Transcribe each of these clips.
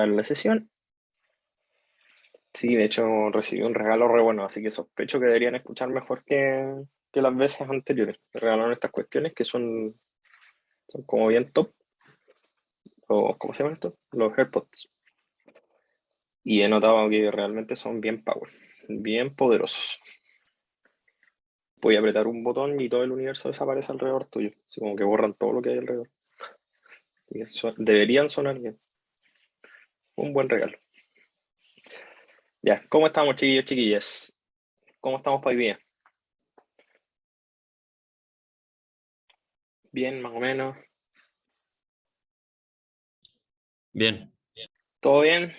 la sesión. Sí, de hecho recibí un regalo re bueno, así que sospecho que deberían escuchar mejor que las veces anteriores. Me regalaron estas cuestiones que son como bien top, o ¿cómo se llama esto? Los AirPods. Y he notado que realmente son bien power, bien poderosos. Voy a apretar un botón y todo el universo desaparece alrededor tuyo. Así como que borran todo lo que hay alrededor. Y deberían sonar bien. Un buen regalo. Ya, ¿cómo estamos, chiquillos, chiquillas? ¿Cómo estamos para hoy día? Bien, más o menos. Bien. ¿Todo bien?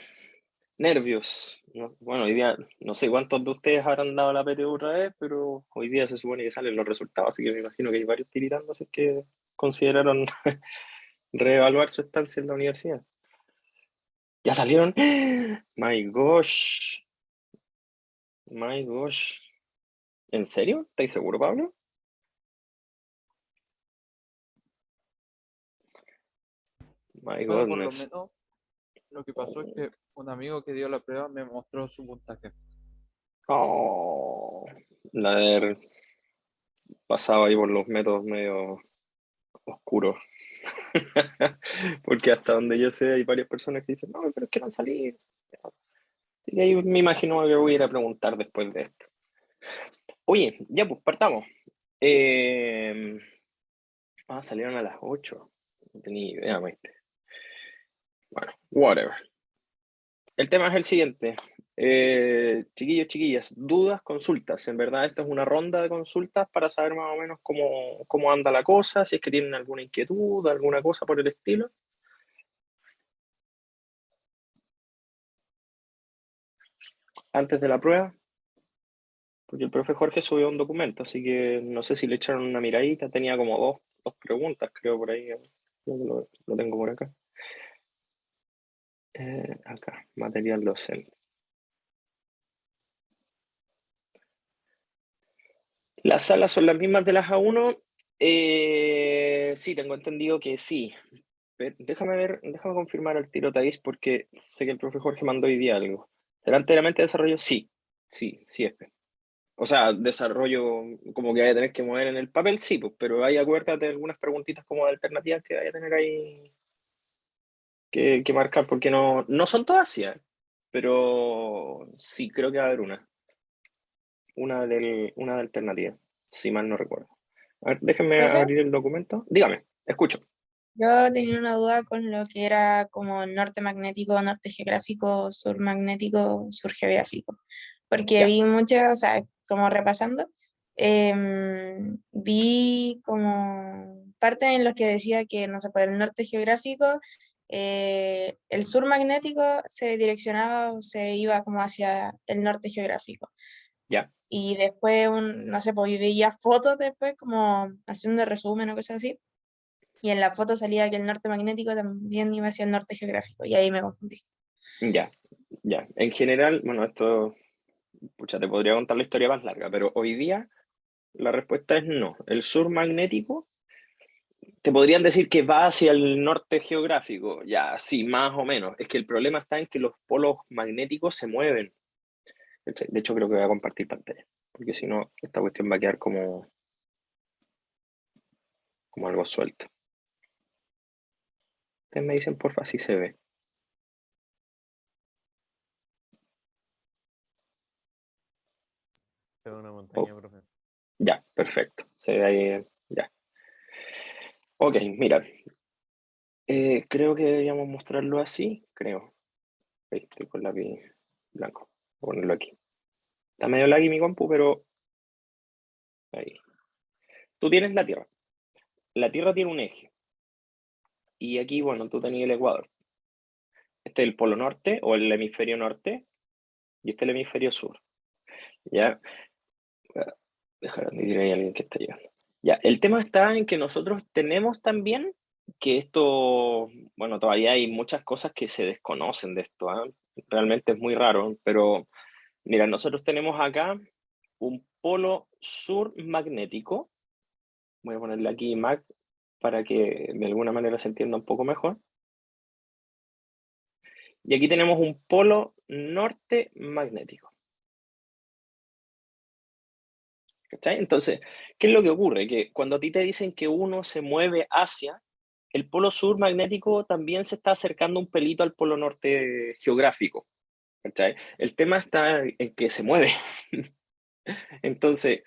Nervios. Bueno, hoy día no sé cuántos de ustedes habrán dado la PTU otra vez, pero hoy día se supone que salen los resultados, así que me imagino que hay varios tiritándose que consideraron reevaluar su estancia en la universidad. ¿Ya salieron? My gosh. My gosh. ¿En serio? ¿Estáis seguro, Pablo? My Bueno, por lo goodness. menos lo que pasó es que un amigo que dio la prueba me mostró su puntaje. Oh, la de haber pasado ahí por los métodos medio oscuros. Porque hasta donde yo sé hay varias personas que dicen, no, pero es que no han salido. Así que ahí me imagino que voy a ir a preguntar después de esto. Oye, ya pues, partamos. Salieron a las 8. No tenía idea, maestre. Bueno, whatever. El tema es el siguiente. Chiquillos, chiquillas, dudas, consultas. En verdad, esta es una ronda de consultas para saber más o menos cómo anda la cosa, si es que tienen alguna inquietud, alguna cosa por el estilo. Antes de la prueba, porque el profe Jorge subió un documento, así que no sé si le echaron una miradita. Tenía como dos preguntas, creo, por ahí. Lo tengo por acá. Acá, material docente. ¿Las salas son las mismas de las A1? Sí, tengo entendido que sí. Déjame ver, déjame confirmar el tiro, Thais, porque sé que el profe Jorge mandó hoy día algo. ¿Será enteramente desarrollo? Sí, sí es. O sea, desarrollo como que vaya a tener que mover en el papel, sí, pues, pero ahí acuérdate de algunas preguntitas como de alternativas que vaya a tener ahí que marcar, porque no son todas así, ¿eh? Pero sí, creo que va a haber una de alternativa, si mal no recuerdo. A ver, déjenme Profe, abrir el documento. Dígame, escucho. yo tenía una duda con lo que era como norte magnético, norte geográfico, sur magnético, sur geográfico, porque Ya, vi muchas, o sea, como repasando, vi como parte en los que decía que, no sé, por el norte geográfico, el sur magnético se direccionaba o se iba como hacia el norte geográfico. ya. Y después, no sé, pues veía fotos después como haciendo resumen o cosas así. Y en la foto salía que el norte magnético también iba hacia el norte geográfico, y ahí me confundí. Ya, ya. En general, bueno, esto, pucha, te podría contar la historia más larga, pero hoy día la respuesta es no. El sur magnético, te podrían decir que va hacia el norte geográfico. Ya, sí, más o menos. Es que el problema está en que los polos magnéticos se mueven. De hecho, creo que voy a compartir pantalla, porque si no, esta cuestión va a quedar como algo suelto. Ustedes me dicen, porfa, si se ve. Es una montaña, Oh, profe. ya, perfecto. Se ve ahí, ya. Ok, mira, creo que deberíamos mostrarlo así, creo. Ahí estoy con lápiz blanco. Voy a ponerlo aquí. Está medio laggy mi compu, pero ahí. Tú tienes la Tierra. La Tierra tiene un eje. Y aquí, bueno, tú tenías el Ecuador. Este es el polo norte o el hemisferio norte. Y este es el hemisferio sur. Ya, dejar admitir ahí a alguien que está llegando. Ya, el tema está en que nosotros tenemos también que esto, bueno, todavía hay muchas cosas que se desconocen de esto, ¿ah? Realmente es muy raro, pero mira, nosotros tenemos acá un polo sur magnético. Voy a ponerle aquí mag para que de alguna manera se entienda un poco mejor. Y aquí tenemos un polo norte magnético. ¿Cachai? Entonces, ¿qué es lo que ocurre? Que cuando a ti te dicen que uno se mueve hacia, el polo sur magnético también se está acercando un pelito al polo norte geográfico. ¿Cachai? El tema está en que se mueve. Entonces,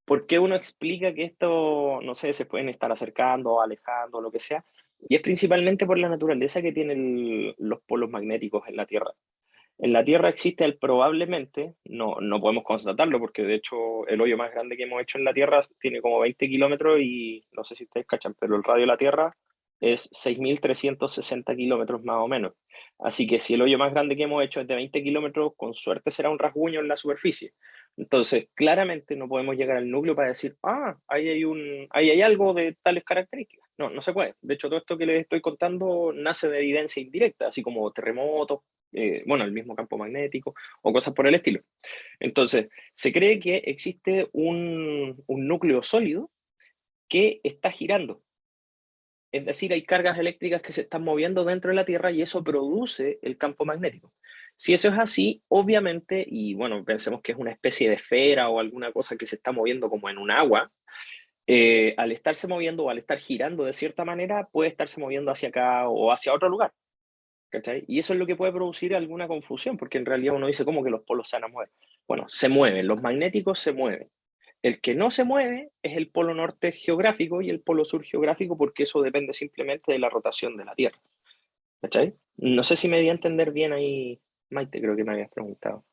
¿por qué uno explica que esto, no sé, se pueden estar acercando o alejando, lo que sea? Y es principalmente por la naturaleza que tienen los polos magnéticos en la Tierra. En la Tierra existe el probablemente, no podemos constatarlo porque de hecho el hoyo más grande que hemos hecho en la Tierra tiene como 20 kilómetros y no sé si ustedes cachan, pero el radio de la Tierra es 6.360 kilómetros más o menos. Así que si el hoyo más grande que hemos hecho es de 20 kilómetros, con suerte será un rasguño en la superficie. Entonces, claramente no podemos llegar al núcleo para decir, ahí hay algo de tales características. No se puede. De hecho, todo esto que les estoy contando nace de evidencia indirecta, así como terremotos, bueno, el mismo campo magnético o cosas por el estilo. Entonces, se cree que existe un núcleo sólido que está girando. Es decir, hay cargas eléctricas que se están moviendo dentro de la Tierra y eso produce el campo magnético. Si eso es así, obviamente, y bueno, pensemos que es una especie de esfera o alguna cosa que se está moviendo como en un agua, al estarse moviendo o al estar girando de cierta manera, puede estarse moviendo hacia acá o hacia otro lugar. ¿Cachai? Y eso es lo que puede producir alguna confusión, porque en realidad uno dice, ¿cómo que los polos se van a mover? Bueno, se mueven, los magnéticos se mueven. El que no se mueve es el polo norte geográfico y el polo sur geográfico, porque eso depende simplemente de la rotación de la Tierra. ¿Cachai? No sé si me di a entender bien ahí, Maite, creo que me habías preguntado.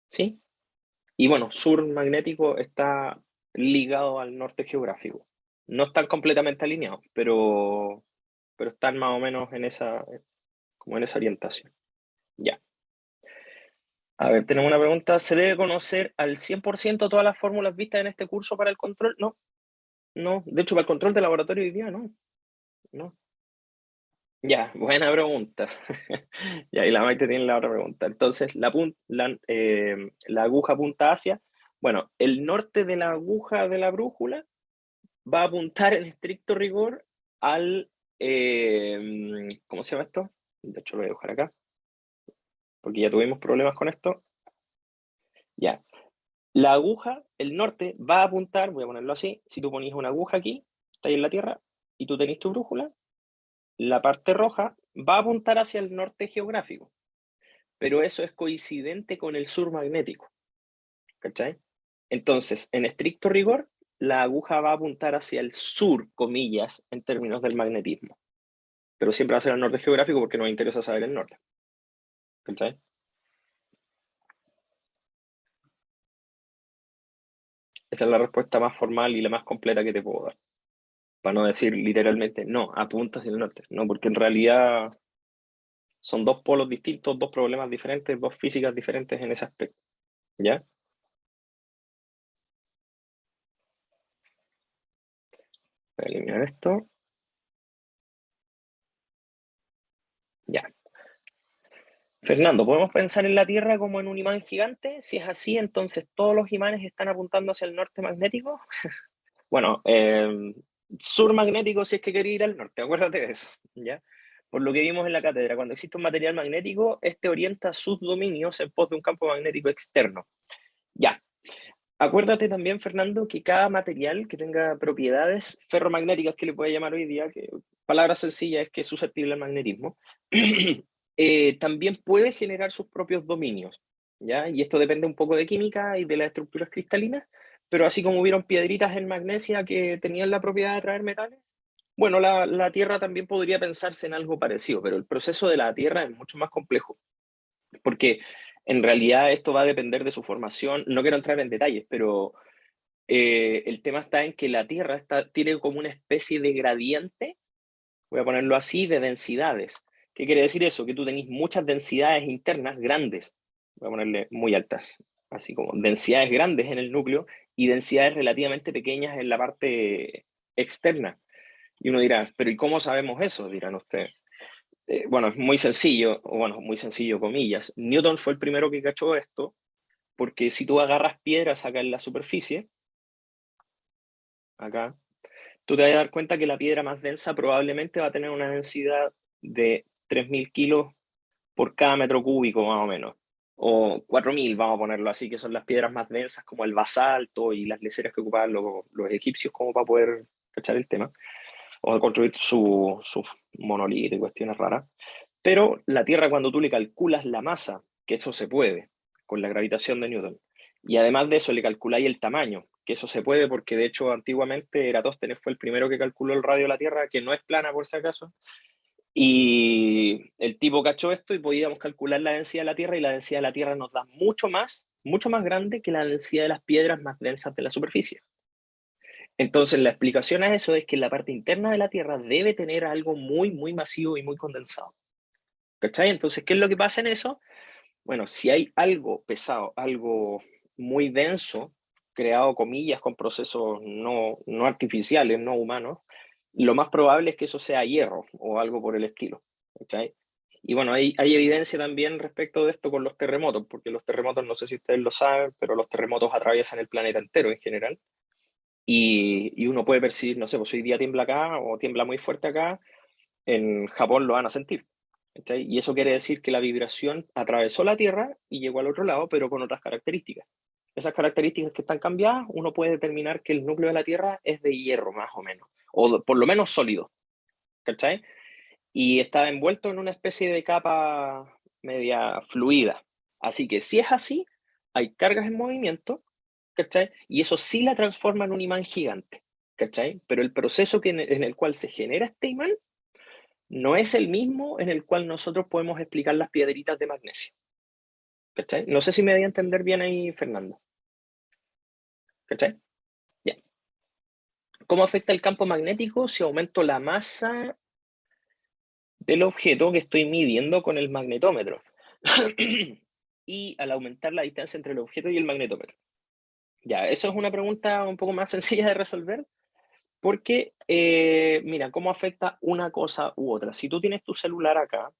¿Sí? Y bueno, sur magnético está ligado al norte geográfico. No están completamente alineados, pero están más o menos en esa, como en esa orientación. Ya. A ver, tenemos una pregunta. ¿Se debe conocer al 100% todas las fórmulas vistas en este curso para el control? No, no. De hecho, para el control de laboratorio hoy día, no. No. Ya, buena pregunta. Ya, y la Maite tiene la otra pregunta. Entonces, la aguja apunta hacia, bueno, el norte de la aguja de la brújula va a apuntar en estricto rigor al, ¿cómo se llama esto? De hecho, lo voy a dejar acá, porque ya tuvimos problemas con esto. Ya, la aguja, el norte, va a apuntar, voy a ponerlo así, si tú pones una aguja aquí, está ahí en la Tierra, y tú tenés tu brújula, la parte roja va a apuntar hacia el norte geográfico, pero eso es coincidente con el sur magnético, ¿cachai? Entonces, en estricto rigor, la aguja va a apuntar hacia el sur, comillas, en términos del magnetismo, pero siempre va a ser el norte geográfico porque nos interesa saber el norte, ¿cachai? Esa es la respuesta más formal y la más completa que te puedo dar. Para no decir literalmente, no, apunta hacia el norte. No, porque en realidad son dos polos distintos, dos problemas diferentes, dos físicas diferentes en ese aspecto. ¿Ya? Voy a eliminar esto. Ya. Fernando, ¿podemos pensar en la Tierra como en un imán gigante? Si es así, entonces todos los imanes están apuntando hacia el norte magnético. Bueno, sur magnético si es que quería ir al norte, acuérdate de eso, ¿ya? Por lo que vimos en la cátedra, cuando existe un material magnético, este orienta sus dominios en pos de un campo magnético externo. Ya. Acuérdate también, Fernando, que cada material que tenga propiedades ferromagnéticas, que le puede llamar hoy día, que palabra sencilla es que es susceptible al magnetismo, también puede generar sus propios dominios, ¿ya? Y esto depende un poco de química y de las estructuras cristalinas, pero así como hubieron piedritas en magnesia que tenían la propiedad de atraer metales, bueno, la Tierra también podría pensarse en algo parecido, pero el proceso de la Tierra es mucho más complejo, porque en realidad esto va a depender de su formación. No quiero entrar en detalles, pero el tema está en que la Tierra tiene como una especie de gradiente, voy a ponerlo así, de densidades. ¿Qué quiere decir eso? Que tú tenés muchas densidades internas grandes, voy a ponerle muy altas, así como densidades grandes en el núcleo y densidades relativamente pequeñas en la parte externa. Y uno dirá, pero ¿y cómo sabemos eso? Dirán ustedes. Bueno, es muy sencillo, o bueno, muy sencillo, comillas. Newton fue el primero que cachó esto, porque si tú agarras piedras acá en la superficie, acá, tú te vas a dar cuenta que la piedra más densa probablemente va a tener una densidad de 3.000 kilos por cada metro cúbico, más o menos. O 4.000, vamos a ponerlo así, que son las piedras más densas, como el basalto y las leseras que ocupaban los egipcios como para poder cachar el tema, o construir su monolito y cuestiones raras. Pero la Tierra, cuando tú le calculas la masa, que eso se puede, con la gravitación de Newton, y además de eso le calculáis el tamaño, que eso se puede porque de hecho antiguamente Eratóstenes fue el primero que calculó el radio de la Tierra, que no es plana por si acaso, y el tipo cachó esto y podíamos calcular la densidad de la Tierra, y la densidad de la Tierra nos da mucho más grande que la densidad de las piedras más densas de la superficie. Entonces la explicación a eso es que la parte interna de la Tierra debe tener algo muy, muy masivo y muy condensado. ¿Cachai? Entonces, ¿qué es lo que pasa en eso? Bueno, si hay algo pesado, algo muy denso, creado, comillas, con procesos no artificiales, no humanos, lo más probable es que eso sea hierro o algo por el estilo. ¿Cachai? Y bueno, hay evidencia también respecto de esto con los terremotos, porque los terremotos, no sé si ustedes lo saben, pero los terremotos atraviesan el planeta entero en general. Y uno puede percibir, no sé, pues hoy día tiembla acá o tiembla muy fuerte acá, en Japón lo van a sentir. ¿Cachai? Y eso quiere decir que la vibración atravesó la Tierra y llegó al otro lado, pero con otras características. Esas características que están cambiadas, uno puede determinar que el núcleo de la Tierra es de hierro, más o menos, o por lo menos sólido. ¿Cachai? Y está envuelto en una especie de capa media fluida. Así que si es así, hay cargas en movimiento, ¿cachai? Y eso sí la transforma en un imán gigante, ¿cachai? Pero el proceso en el cual se genera este imán no es el mismo en el cual nosotros podemos explicar las piedritas de magnesio. ¿Cachai? No sé si me voy a entender bien ahí, Fernando. ¿Cachai? Ya. ¿Cómo afecta el campo magnético si aumento la masa del objeto que estoy midiendo con el magnetómetro? Y al aumentar la distancia entre el objeto y el magnetómetro. Ya, eso es una pregunta un poco más sencilla de resolver, porque, mira, ¿cómo afecta una cosa u otra? Si tú tienes tu celular acá,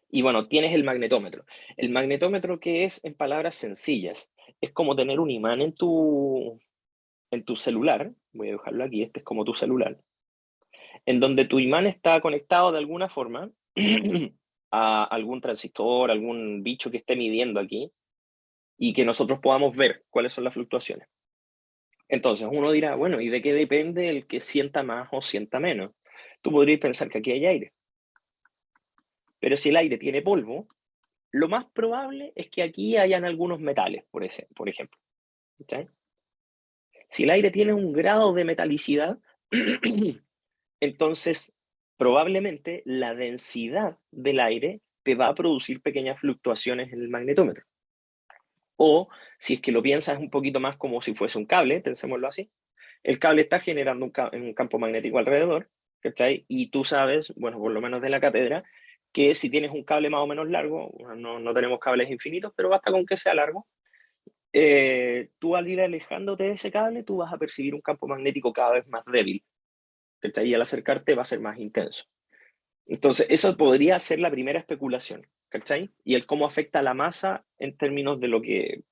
y bueno, tienes el magnetómetro. El magnetómetro, ¿qué es? En palabras sencillas, es como tener un imán en tu celular. Voy a dejarlo aquí, este es como tu celular, en donde tu imán está conectado de alguna forma a algún transistor, algún bicho que esté midiendo aquí, y que nosotros podamos ver cuáles son las fluctuaciones. Entonces uno dirá, bueno, ¿y de qué depende el que sienta más o sienta menos? Tú podrías pensar que aquí hay aire, pero si el aire tiene polvo, lo más probable es que aquí hayan algunos metales, por ejemplo. ¿Okay? Si el aire tiene un grado de metalicidad, entonces probablemente la densidad del aire te va a producir pequeñas fluctuaciones en el magnetómetro. O si es que lo piensas un poquito más como si fuese un cable, pensémoslo así, el cable está generando un campo magnético alrededor, ¿cachai? Y tú sabes, bueno, por lo menos de la cátedra, que si tienes un cable más o menos largo, no tenemos cables infinitos, pero basta con que sea largo, tú al ir alejándote de ese cable, tú vas a percibir un campo magnético cada vez más débil, ¿cachai? Y al acercarte va a ser más intenso. Entonces, eso podría ser la primera especulación, ¿cachai? Y el cómo afecta la masa en términos de lo que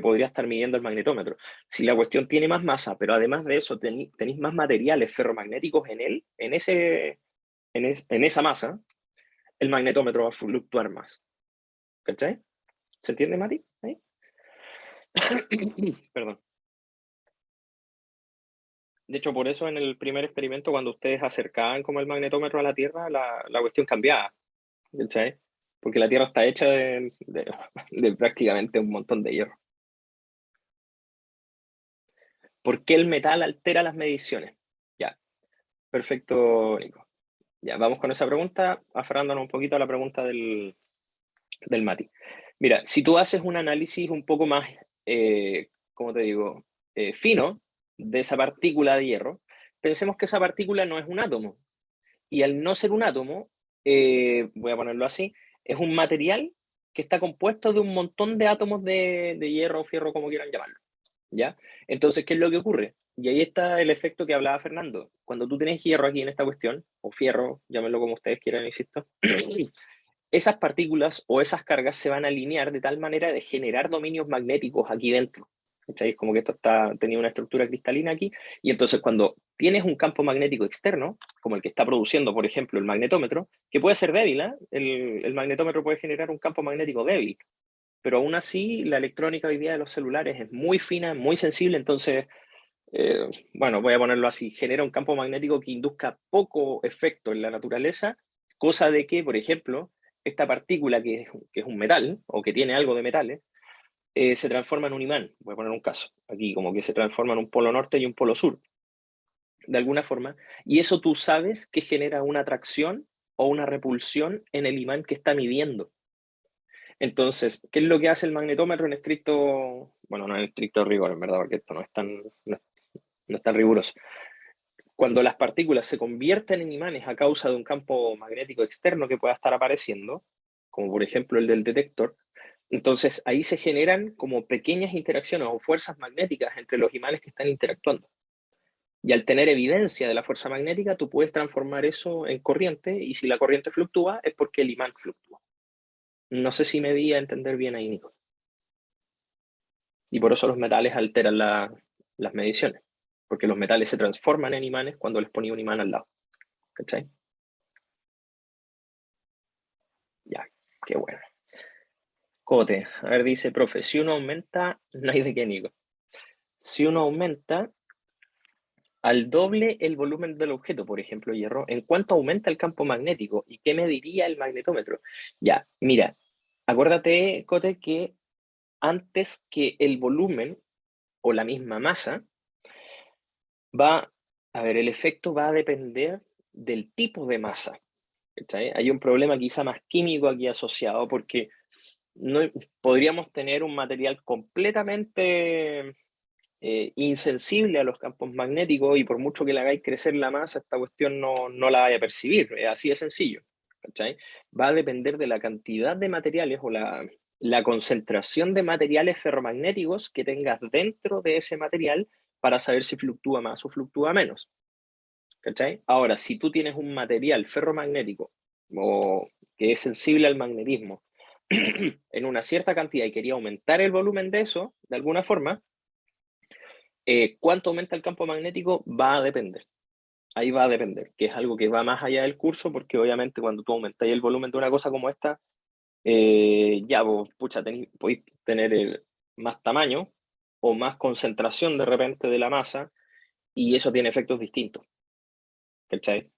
podría estar midiendo el magnetómetro. Si la cuestión tiene más masa, pero además de eso tenéis más materiales ferromagnéticos en él, en esa masa, el magnetómetro va a fluctuar más. ¿Cachai? ¿Se entiende, Mati? ¿Ahí? Perdón. De hecho, por eso en el primer experimento, cuando ustedes acercaban como el magnetómetro a la Tierra, la cuestión cambiaba. ¿Cachai? Porque la Tierra está hecha de prácticamente un montón de hierro. ¿Por qué el metal altera las mediciones? Ya, perfecto, Nico. Ya, vamos con esa pregunta, aferrándonos un poquito a la pregunta del Mati. Mira, si tú haces un análisis un poco más, ¿cómo te digo?, fino de esa partícula de hierro, pensemos que esa partícula no es un átomo. Y al no ser un átomo, voy a ponerlo así, es un material que está compuesto de un montón de átomos de hierro o fierro, como quieran llamarlo. ¿Ya? Entonces, ¿qué es lo que ocurre? Y ahí está el efecto que hablaba Fernando. Cuando tú tienes hierro aquí en esta cuestión, o fierro, llámenlo como ustedes quieran, insisto, esas partículas o esas cargas se van a alinear de tal manera de generar dominios magnéticos aquí dentro. ¿cachai? Es como que esto tenía una estructura cristalina aquí, y entonces cuando tienes un campo magnético externo, como el que está produciendo, por ejemplo, el magnetómetro, que puede ser débil, ¿eh? El magnetómetro puede generar un campo magnético débil, pero aún así la electrónica hoy día de los celulares es muy fina, muy sensible, entonces, bueno, voy a ponerlo así, genera un campo magnético que induzca poco efecto en la naturaleza, cosa de que, por ejemplo, esta partícula que es un metal, o que tiene algo de metales, se transforma en un imán. Voy a poner un caso aquí, como que se transforma en un polo norte y un polo sur, de alguna forma, y eso tú sabes que genera una atracción o una repulsión en el imán que está midiendo. Entonces, ¿qué es lo que hace el magnetómetro en estricto, bueno, no en estricto rigor, en verdad, porque esto no es tan riguroso? Cuando las partículas se convierten en imanes a causa de un campo magnético externo que pueda estar apareciendo, como por ejemplo el del detector, entonces ahí se generan como pequeñas interacciones o fuerzas magnéticas entre los imanes que están interactuando. Y al tener evidencia de la fuerza magnética, tú puedes transformar eso en corriente, y si la corriente fluctúa es porque el imán fluctúa. No sé si me di a entender bien ahí, Nico. Y por eso los metales alteran las mediciones, porque los metales se transforman en imanes cuando les ponía un imán al lado. ¿Cachai? Ya, qué bueno. Cote, a ver, dice, profe, si uno aumenta, no hay de qué, Nico. Si uno aumenta al doble el volumen del objeto, por ejemplo, hierro, ¿en cuánto aumenta el campo magnético? ¿Y qué mediría el magnetómetro? Ya, mira, acuérdate, Cote, que antes que el volumen o la misma masa, el efecto va a depender del tipo de masa. ¿Cachai? Hay un problema quizá más químico aquí asociado, porque no, podríamos tener un material completamente insensible a los campos magnéticos, y por mucho que le hagáis crecer la masa, esta cuestión no la vaya a percibir. Es así de sencillo. ¿Cachai? Va a depender de la cantidad de materiales o la concentración de materiales ferromagnéticos que tengas dentro de ese material para saber si fluctúa más o fluctúa menos. ¿Cachai? Ahora, si tú tienes un material ferromagnético o que es sensible al magnetismo en una cierta cantidad y quería aumentar el volumen de eso, de alguna forma, ¿cuánto aumenta el campo magnético? Va a depender. Ahí va a depender, que es algo que va más allá del curso, porque obviamente cuando tú aumentas el volumen de una cosa como esta, ya vos, pucha, podéis tener más tamaño o más concentración de repente de la masa, y eso tiene efectos distintos. ¿Cachai?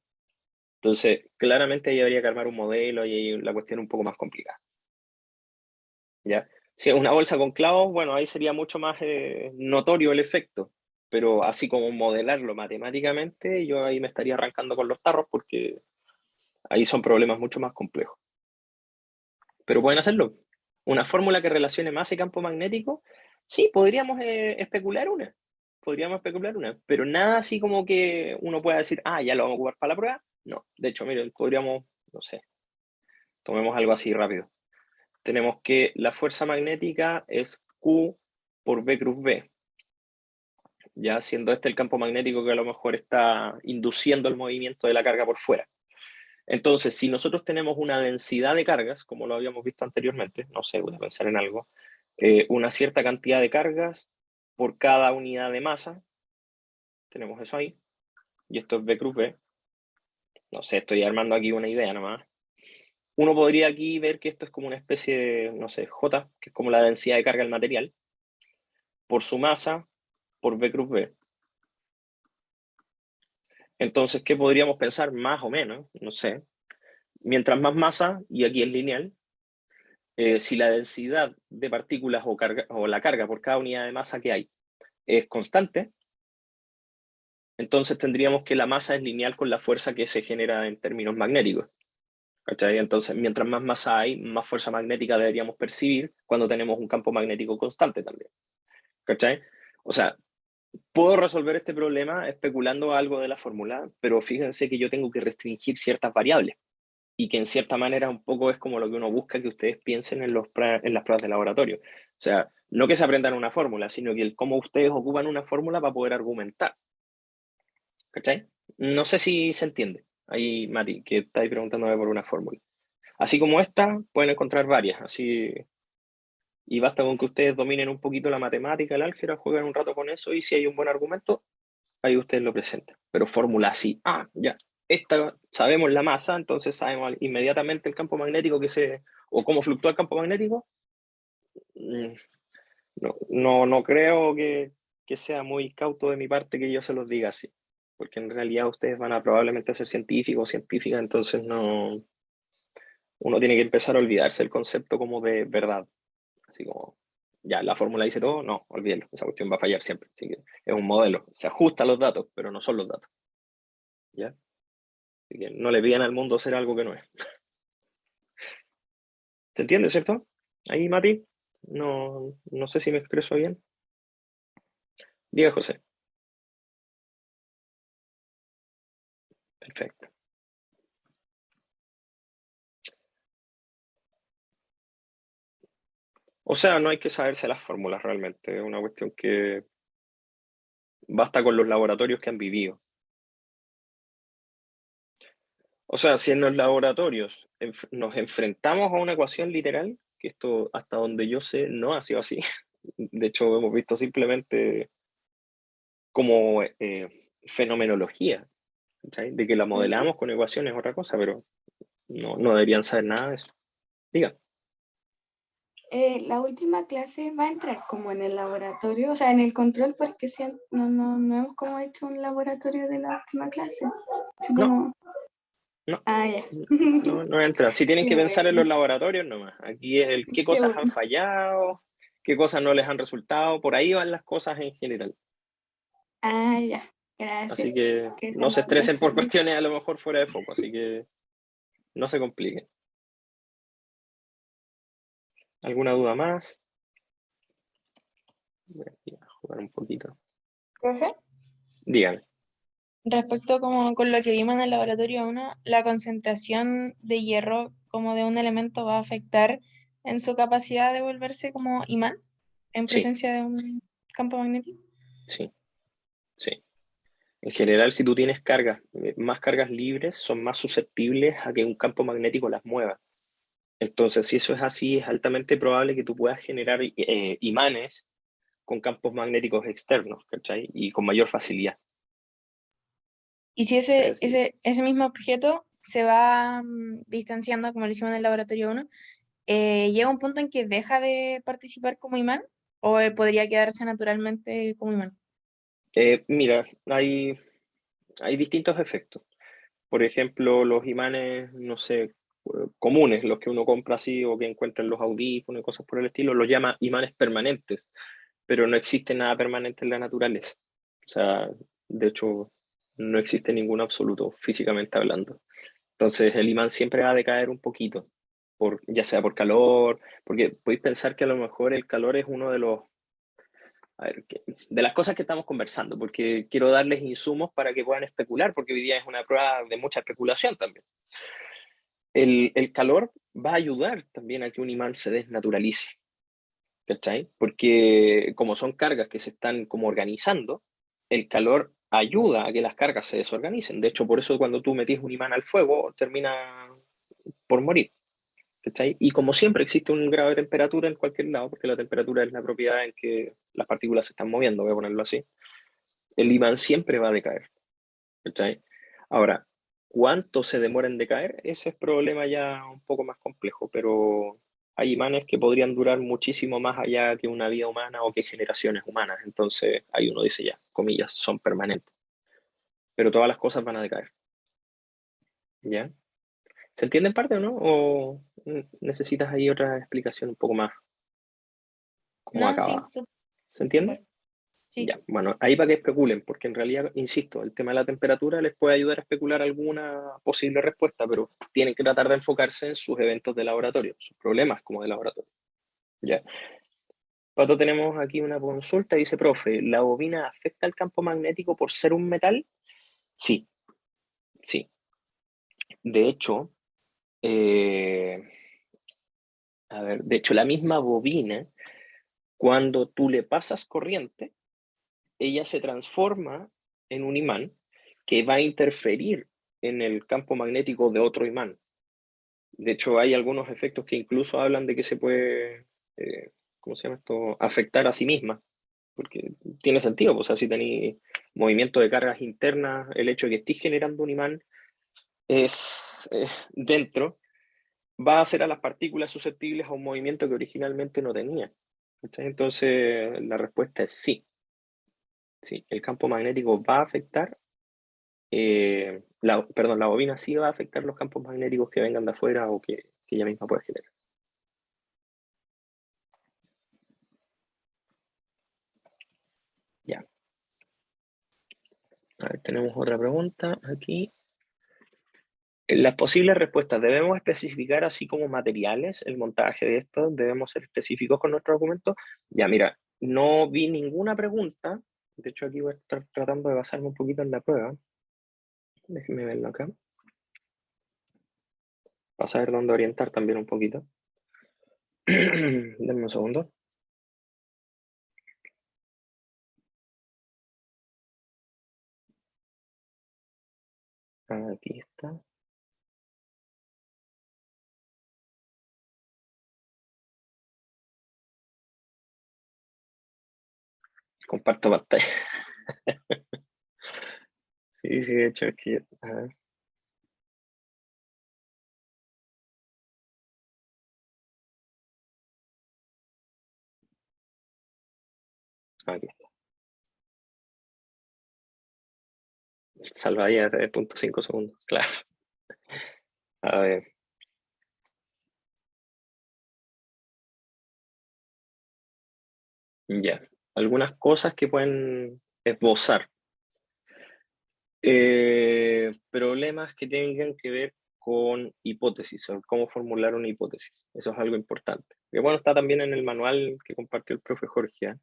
Entonces, claramente ahí habría que armar un modelo, y ahí la cuestión es un poco más complicada. ¿Ya? Si es una bolsa con clavos, bueno, ahí sería mucho más notorio el efecto, pero así como modelarlo matemáticamente, yo ahí me estaría arrancando con los tarros, porque ahí son problemas mucho más complejos. Pero pueden hacerlo. Una fórmula que relacione masa y campo magnético, sí, podríamos especular una. Podríamos especular una, pero nada así como que uno pueda decir, ah, ya lo vamos a ocupar para la prueba. No, de hecho, miren, podríamos, no sé, tomemos algo así rápido. Tenemos que la fuerza magnética es Q por B cruz B, ya siendo este el campo magnético que a lo mejor está induciendo el movimiento de la carga por fuera. Entonces, si nosotros tenemos una densidad de cargas, como lo habíamos visto anteriormente, no sé, voy a pensar en algo, una cierta cantidad de cargas por cada unidad de masa, tenemos eso ahí, y esto es B cruz B, no sé, estoy armando aquí una idea nomás. Uno podría aquí ver que esto es como una especie de, no sé, J, que es como la densidad de carga del material, por su masa, por B cruz B. Entonces, ¿qué podríamos pensar? Más o menos, no sé. Mientras más masa, y aquí es lineal, si la densidad de partículas o la carga por cada unidad de masa que hay es constante, entonces tendríamos que la masa es lineal con la fuerza que se genera en términos magnéticos. ¿Cachai? Entonces, mientras más masa hay, más fuerza magnética deberíamos percibir cuando tenemos un campo magnético constante también. ¿Cachai? O sea, puedo resolver este problema especulando algo de la fórmula, pero fíjense que yo tengo que restringir ciertas variables, y que en cierta manera un poco es como lo que uno busca que ustedes piensen en las pruebas de laboratorio. O sea, no que se aprendan una fórmula, sino que el cómo ustedes ocupan una fórmula para poder argumentar. ¿Cachai? No sé si se entiende. Ahí, Mati, que estáis preguntándome por una fórmula. Así como esta, pueden encontrar varias. Así, Y basta con que ustedes dominen un poquito la matemática, el álgebra, jueguen un rato con eso y si hay un buen argumento, ahí ustedes lo presentan. Pero fórmula así, ya, sabemos la masa, entonces sabemos inmediatamente el campo magnético o cómo fluctúa el campo magnético. No creo que sea muy cauto de mi parte que yo se los diga así, porque en realidad ustedes van a probablemente ser científicos o científicas, entonces uno tiene que empezar a olvidarse el concepto como de verdad, así como, ya, la fórmula dice todo, no, olvídenlo, esa cuestión va a fallar siempre, así que es un modelo, se ajusta a los datos, pero no son los datos, ¿ya? Así que no le pidan al mundo ser algo que no es. ¿Se entiende, cierto? Ahí, Mati, no sé si me expreso bien. Diga, José. Perfecto. O sea, no hay que saberse las fórmulas realmente, es una cuestión que basta con los laboratorios que han vivido. O sea, si en los laboratorios nos enfrentamos a una ecuación literal, que esto hasta donde yo sé no ha sido así, de hecho hemos visto simplemente como fenomenología, ¿cachai? De que la modelamos con ecuaciones es otra cosa, pero no deberían saber nada de eso. Diga. La última clase va a entrar como en el laboratorio, o sea, en el control, porque no hemos como hecho un laboratorio de la última clase. Como... No, ya. no entra. Si tienen Qué que pensar en bueno. los laboratorios nomás. Aquí es el qué Qué cosas han bueno. fallado, qué cosas no les han resultado, por ahí van las cosas en general. Ya. Gracias. Así que Qué no se bueno, estresen por Charlie. cuestiones a lo mejor fuera de foco, así que no se compliquen. ¿Alguna duda más? Voy a jugar un poquito. Profe, Díganme. respecto como con lo que vimos en el laboratorio 1, la concentración de hierro como de un elemento va a afectar en su capacidad de volverse como imán en Sí, presencia de un campo magnético. sí. En general, si tú tienes más cargas libres, son más susceptibles a que un campo magnético las mueva. Entonces, si eso es así, es altamente probable que tú puedas generar imanes con campos magnéticos externos, ¿cachai? Y con mayor facilidad. Y si Es decir, ese mismo objeto se va distanciando, como lo hicimos en el laboratorio 1, llega un punto en que deja de participar como imán o podría quedarse naturalmente como imán. mira, hay distintos efectos. Por ejemplo, los imanes, no sé, comunes, los que uno compra así o que encuentra en los audífonos y cosas por el estilo, los llama imanes permanentes, pero no existe nada permanente en la naturaleza. O sea, de hecho, no existe ningún absoluto, físicamente hablando. Entonces, el imán siempre va a decaer un poquito, ya sea por calor, porque podéis pensar que a lo mejor el calor es uno de de las cosas que estamos conversando, porque quiero darles insumos para que puedan especular, porque hoy día es una prueba de mucha especulación también. El calor va a ayudar también a que un imán se desnaturalice, ¿cachai? Porque como son cargas que se están como organizando, el calor ayuda a que las cargas se desorganicen. De hecho, por eso cuando tú metís un imán al fuego, termina por morir, ¿cachai? Y como siempre existe un grado de temperatura en cualquier lado, porque la temperatura es la propiedad en que las partículas se están moviendo, voy a ponerlo así, el imán siempre va a decaer, ¿cachai? Ahora, ¿cuánto se demora en decaer? Ese es problema ya un poco más complejo, pero hay imanes que podrían durar muchísimo más allá que una vida humana o que generaciones humanas. Entonces, ahí uno dice ya, comillas, son permanentes. Pero todas las cosas van a decaer. ¿Ya? ¿Se entiende en parte o no? ¿O necesitas ahí otra explicación un poco más como No, sí, acabada? ¿Se entiende? sí. Ya, bueno, ahí para que especulen, porque en realidad, insisto, el tema de la temperatura les puede ayudar a especular alguna posible respuesta, pero tienen que tratar de enfocarse en sus eventos de laboratorio, sus problemas como de laboratorio. Ya. Pato, tenemos aquí una consulta, dice, profe, ¿la bobina afecta al campo magnético por ser un metal? Sí, sí. De hecho, eh, de hecho, la misma bobina, cuando tú le pasas corriente, ella se transforma en un imán que va a interferir en el campo magnético de otro imán. De hecho, hay algunos efectos que incluso hablan de que se puede ¿cómo se llama esto? Afectar a sí misma. Porque tiene sentido, pues, o sea, si tenéis movimiento de cargas internas, el hecho de que estés generando un imán es dentro, va a hacer a las partículas susceptibles a un movimiento que originalmente no tenía. ¿Cachai? Entonces, la respuesta es sí. Sí, el campo magnético va a afectar, la bobina sí va a afectar los campos magnéticos que vengan de afuera o que ella misma puede generar. Ya. A ver, tenemos otra pregunta aquí. Las posibles respuestas, ¿debemos especificar así como materiales el montaje de esto? ¿Debemos ser específicos con nuestro argumento? Ya, mira, no vi ninguna pregunta. De hecho, aquí voy a estar tratando de basarme un poquito en la prueba. Déjenme verlo acá. Para saber dónde orientar también un poquito. Denme un segundo. Aquí está. Comparto pantalla. Sí, sí, de hecho es que... A ver. Aquí está. Salvaría de 0.5 segundos, claro. A ver. Ya. Algunas cosas que pueden esbozar. Problemas que tengan que ver con hipótesis, o cómo formular una hipótesis. Eso es algo importante. Que bueno, está también en el manual que compartió el profe Jorge.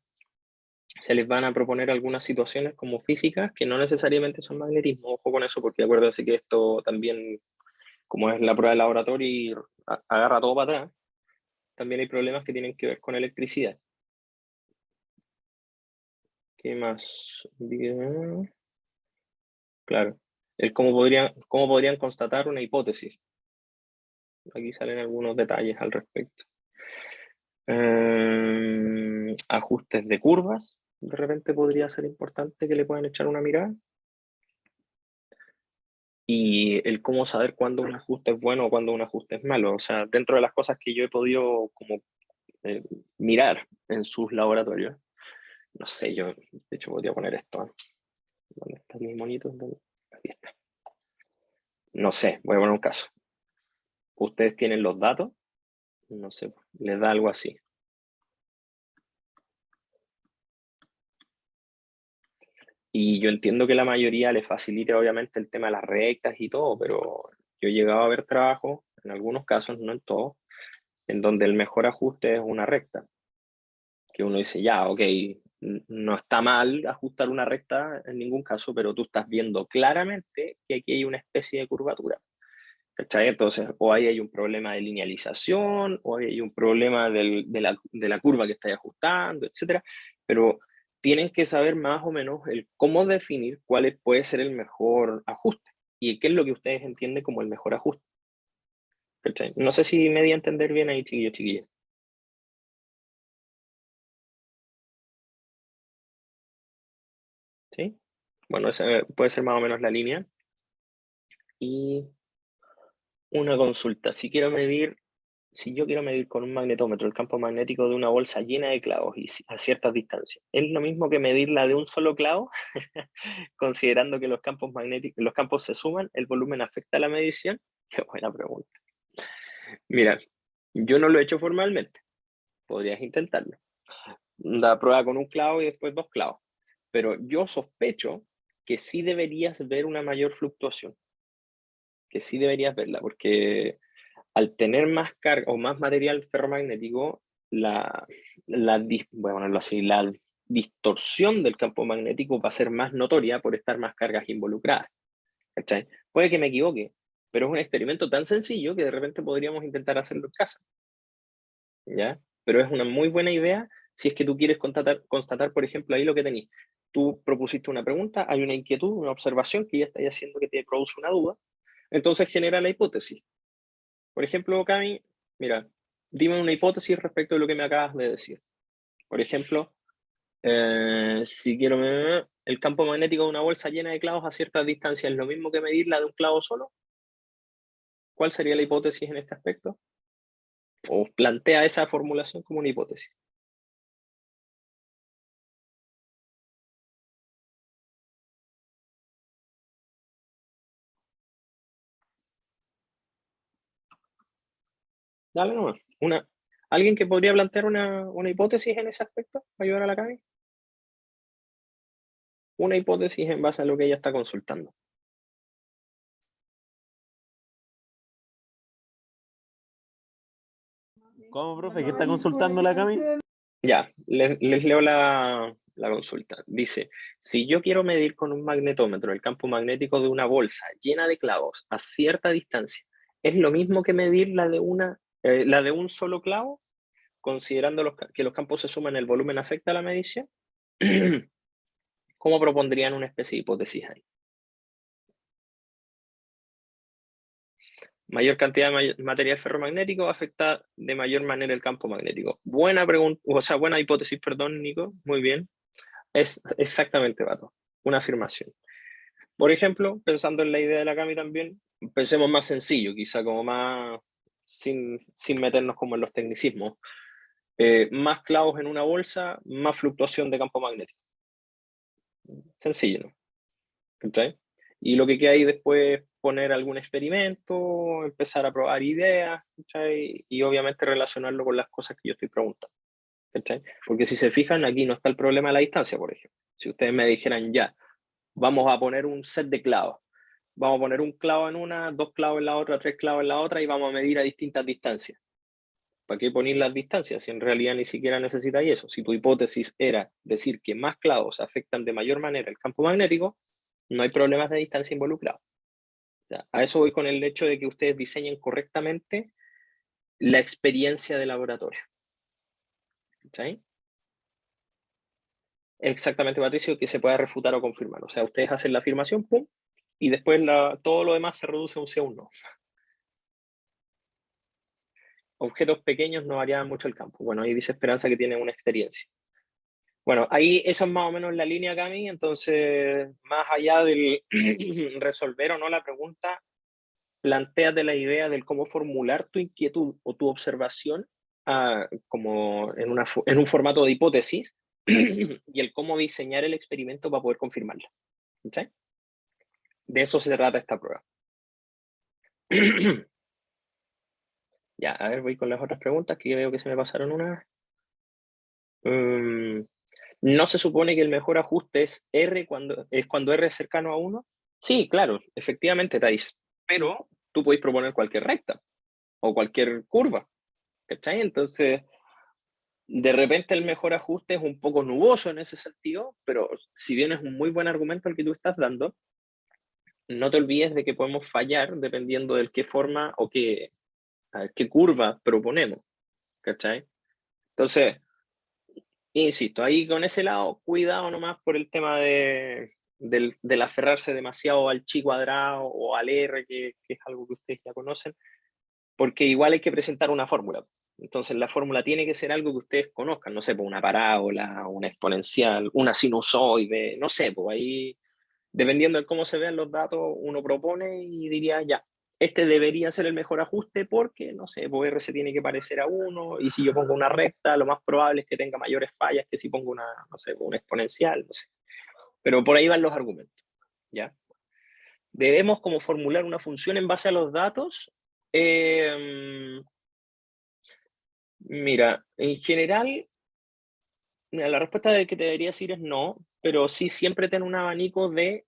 Se les van a proponer algunas situaciones como físicas que no necesariamente son magnetismo. Ojo con eso, porque acuérdense que esto también, como es la prueba de laboratorio y agarra todo para atrás, también hay problemas que tienen que ver con electricidad. ¿Qué más? Claro. Cómo podrían constatar una hipótesis. Aquí salen algunos detalles al respecto. Ajustes de curvas, de repente podría ser importante que le puedan echar una mirada. Y el cómo saber cuándo un ajuste es bueno o cuándo un ajuste es malo. O sea, dentro de las cosas que yo he podido como mirar en sus laboratorios, no sé, yo de hecho podría poner esto. ¿Dónde está mi monito? Aquí está. No sé, voy a poner un caso. Ustedes tienen los datos, no sé, les da algo así. Y yo entiendo que la mayoría le facilite obviamente el tema de las rectas y todo, pero yo he llegado a ver trabajos, en algunos casos, no en todos, en donde el mejor ajuste es una recta. Que uno dice, ya, ok, no está mal ajustar una recta en ningún caso, pero tú estás viendo claramente que aquí hay una especie de curvatura. ¿Cachai? Entonces, o ahí hay un problema de linealización, o ahí hay un problema de la curva que estáis ajustando, etcétera. Pero tienen que saber más o menos el cómo definir cuál puede ser el mejor ajuste y qué es lo que ustedes entienden como el mejor ajuste. ¿Cachai? No sé si me di a entender bien ahí, chiquillos, chiquillas. ¿Sí? Bueno, esa puede ser más o menos la línea. Y una consulta, si yo quiero medir con un magnetómetro el campo magnético de una bolsa llena de clavos y a ciertas distancias, ¿es lo mismo que medirla de un solo clavo? Considerando que los campos magnéticos, los campos se suman, ¿el volumen afecta a la medición? Qué buena pregunta. Mira, yo no lo he hecho formalmente, podrías intentarlo. Da prueba con un clavo y después dos clavos, pero yo sospecho que sí deberías ver una mayor fluctuación, que sí deberías verla, porque al tener más carga o más material ferromagnético, voy a ponerlo así, la distorsión del campo magnético va a ser más notoria por estar más cargas involucradas. ¿Cachai? Puede que me equivoque, pero es un experimento tan sencillo que de repente podríamos intentar hacerlo en casa. ¿Ya? Pero es una muy buena idea si es que tú quieres constatar, por ejemplo, ahí lo que tenéis. Tú propusiste una pregunta, hay una inquietud, una observación que ya está haciendo que te produce una duda, entonces genera la hipótesis. Por ejemplo, Cami, mira, dime una hipótesis respecto de lo que me acabas de decir. Por ejemplo, si quiero medir el campo magnético de una bolsa llena de clavos a ciertas distancias, ¿es lo mismo que medirla de un clavo solo? ¿Cuál sería la hipótesis en este aspecto? O plantea esa formulación como una hipótesis. Dale nomás. ¿Alguien que podría plantear una hipótesis en ese aspecto para ayudar a la Cami? Una hipótesis en base a lo que ella está consultando. ¿Cómo, profe? ¿Qué está consultando la Cami? Ya, les leo la consulta. Dice, si yo quiero medir con un magnetómetro el campo magnético de una bolsa llena de clavos a cierta distancia, ¿es lo mismo que medir la de un solo clavo? Considerando que los campos se suman, el volumen afecta a la medición. ¿Cómo propondrían una especie de hipótesis ahí? Mayor cantidad de material ferromagnético afecta de mayor manera el campo magnético. Buena pregunta, o sea, buena hipótesis, perdón, Nico. Muy bien. Es exactamente, Vato. Una afirmación. Por ejemplo, pensando en la idea de la Cami también, pensemos más sencillo, quizá como más sin meternos como en los tecnicismos. Más clavos en una bolsa, más fluctuación de campo magnético. Sencillo, ¿no? ¿Cachai? Y lo que queda ahí después es poner algún experimento, empezar a probar ideas, ¿cachai? Y obviamente relacionarlo con las cosas que yo estoy preguntando, ¿cachai? Porque si se fijan, aquí no está el problema de la distancia, por ejemplo. Si ustedes me dijeran, ya, vamos a poner un set de clavos, vamos a poner un clavo en una, 2 clavos en la otra, 3 clavos en la otra y vamos a medir a distintas distancias. ¿Para qué poner las distancias si en realidad ni siquiera necesitáis eso? Si tu hipótesis era decir que más clavos afectan de mayor manera el campo magnético, no hay problemas de distancia involucrados. O sea, a eso voy con el hecho de que ustedes diseñen correctamente la experiencia de laboratorio. ¿Sí? Exactamente, Patricio, que se pueda refutar o confirmar. O sea, ustedes hacen la afirmación, pum, y después todo lo demás se reduce a un sí o un no. Objetos pequeños no variaban mucho el campo. Bueno, ahí dice Esperanza que tiene una experiencia. Bueno, ahí eso es más o menos la línea, Cami. Entonces, más allá del resolver o no la pregunta, plantéate la idea del cómo formular tu inquietud o tu observación como en un formato de hipótesis y el cómo diseñar el experimento para poder confirmarla. ¿Sí? De eso se trata esta prueba. Ya, a ver, voy con las otras preguntas que veo que se me pasaron unas. ¿No se supone que el mejor ajuste es R cuando R es cercano a 1? Sí, claro, efectivamente, Thais. Pero tú puedes proponer cualquier recta o cualquier curva. ¿Cachai? Entonces, de repente el mejor ajuste es un poco nuboso en ese sentido, pero si bien es un muy buen argumento el que tú estás dando, no te olvides de que podemos fallar dependiendo de qué forma o qué curva proponemos. ¿Cachai? Entonces, insisto, ahí con ese lado, cuidado nomás por el tema del aferrarse demasiado al chi cuadrado o al R, que es algo que ustedes ya conocen, porque igual hay que presentar una fórmula. Entonces la fórmula tiene que ser algo que ustedes conozcan, no sé, pues una parábola, una exponencial, una sinusoide, no sé, pues ahí, dependiendo de cómo se vean los datos, uno propone y diría, ya, este debería ser el mejor ajuste porque, no sé, pues R se tiene que parecer a 1, y si yo pongo una recta, lo más probable es que tenga mayores fallas que si pongo una, no sé, una exponencial, no sé. Pero por ahí van los argumentos, ¿ya? Debemos como formular una función en base a los datos. Mira, en general, mira, la respuesta de que te debería decir es no, pero sí siempre tener un abanico de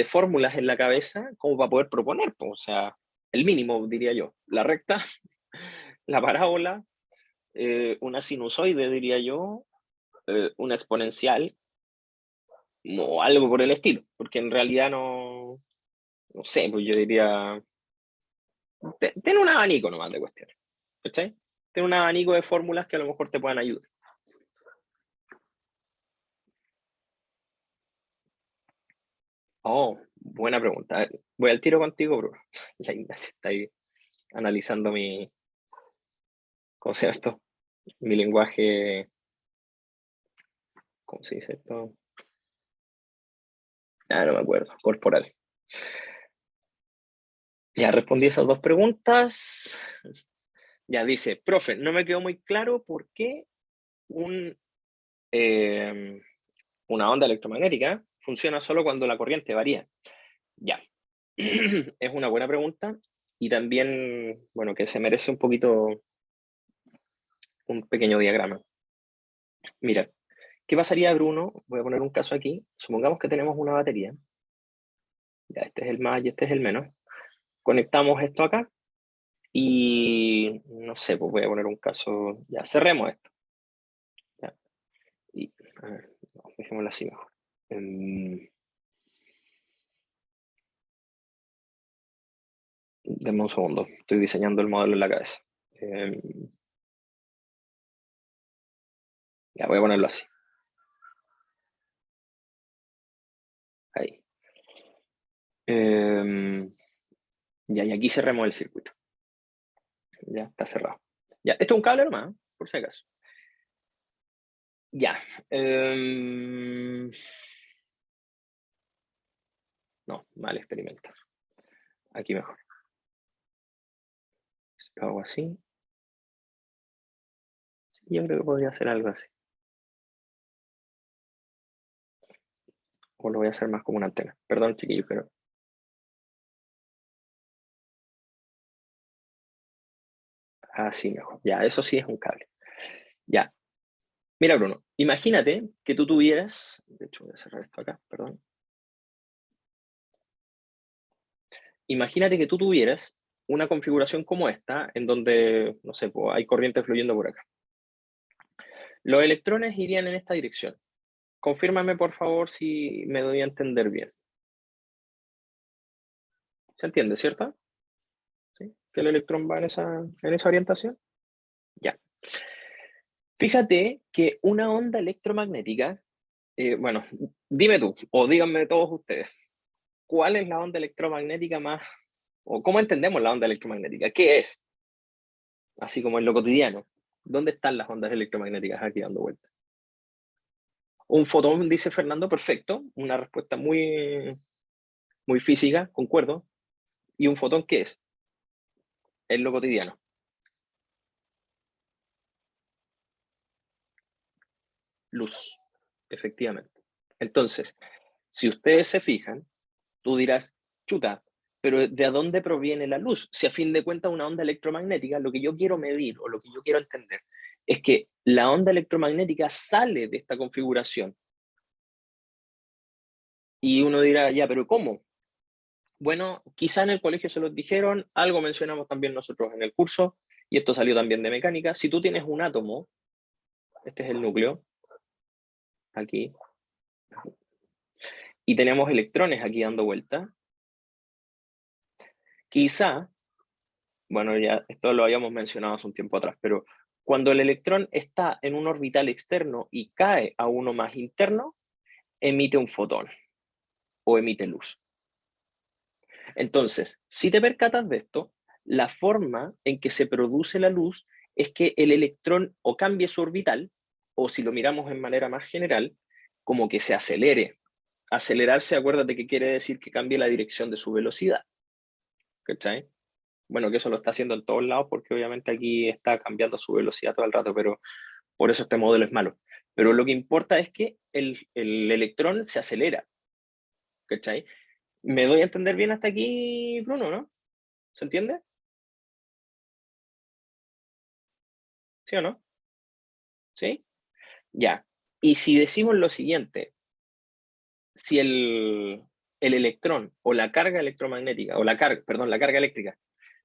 fórmulas en la cabeza como para poder proponer, pues, o sea, el mínimo, diría yo. La recta, la parábola, una sinusoide, diría yo, una exponencial, o algo por el estilo, porque en realidad no sé, pues yo diría, ten un abanico nomás de cuestiones, ¿cachai? Ten un abanico de fórmulas que a lo mejor te puedan ayudar. Oh, buena pregunta. Voy al tiro contigo, bro. La Ignacia está ahí analizando ¿cómo se llama esto? mi lenguaje, ¿cómo se dice esto? No me acuerdo, corporal. Ya respondí esas dos preguntas. Ya dice, profe, no me quedó muy claro por qué una onda electromagnética funciona solo cuando la corriente varía. Ya, es una buena pregunta y también, bueno, que se merece un poquito un pequeño diagrama. Mira, ¿qué pasaría, Bruno? Voy a poner un caso aquí. Supongamos que tenemos una batería. Ya, este es el más y este es el menos. Conectamos esto acá y, no sé, pues voy a poner un caso. Ya, cerremos esto. Ya, y, a ver, no, dejémoslo así mejor. Denme un segundo, estoy diseñando el modelo en la cabeza. Ya, voy a ponerlo así. Ahí. Ya, y aquí cerremos el circuito. Ya, está cerrado. Ya, esto es un cable nomás, por si acaso. Ya. No, mal experimento. Aquí mejor. Lo hago así. Sí, yo creo que podría hacer algo así. O lo voy a hacer más como una antena. Perdón, chiquillos, pero... Así mejor. Ya, eso sí es un cable. Ya. Mira, Bruno, imagínate que tú tuvieras... De hecho, voy a cerrar esto acá, perdón. Imagínate que tú tuvieras una configuración como esta, en donde, no sé, pues, hay corriente fluyendo por acá. Los electrones irían en esta dirección. Confírmame, por favor, si me doy a entender bien. ¿Se entiende, cierto? ¿Sí? Que el electrón va en esa orientación. Ya. Fíjate que una onda electromagnética, bueno, dime tú, o díganme todos ustedes, ¿cuál es la onda electromagnética más, o cómo entendemos la onda electromagnética? ¿Qué es? Así como en lo cotidiano. ¿Dónde están las ondas electromagnéticas aquí dando vueltas? Un fotón, dice Fernando, perfecto. Una respuesta muy, muy física, concuerdo. ¿Y un fotón qué es? En lo cotidiano. Luz, efectivamente. Entonces, si ustedes se fijan, tú dirás, chuta, pero ¿de dónde proviene la luz? Si a fin de cuentas una onda electromagnética, lo que yo quiero medir o lo que yo quiero entender es que la onda electromagnética sale de esta configuración. Y uno dirá, ya, pero ¿cómo? Bueno, quizá en el colegio se los dijeron, algo mencionamos también nosotros en el curso, y esto salió también de mecánica. Si tú tienes un átomo, este es el núcleo, aquí, y tenemos electrones aquí dando vuelta, quizá, bueno, ya esto lo habíamos mencionado hace un tiempo atrás, pero cuando el electrón está en un orbital externo y cae a uno más interno, emite un fotón o emite luz. Entonces, si te percatas de esto, la forma en que se produce la luz es que el electrón o cambie su orbital, o si lo miramos en manera más general, como que se acelere. Acelerarse, acuérdate que quiere decir que cambie la dirección de su velocidad. ¿Cachai? Bueno, que eso lo está haciendo en todos lados porque obviamente aquí está cambiando su velocidad todo el rato, pero por eso este modelo es malo. Pero lo que importa es que el electrón se acelera. ¿Cachai? ¿Me doy a entender bien hasta aquí, Bruno, no? ¿Se entiende? ¿Sí o no? ¿Sí? Ya. Y si decimos lo siguiente, si el electrón o la carga electromagnética, o la carga eléctrica,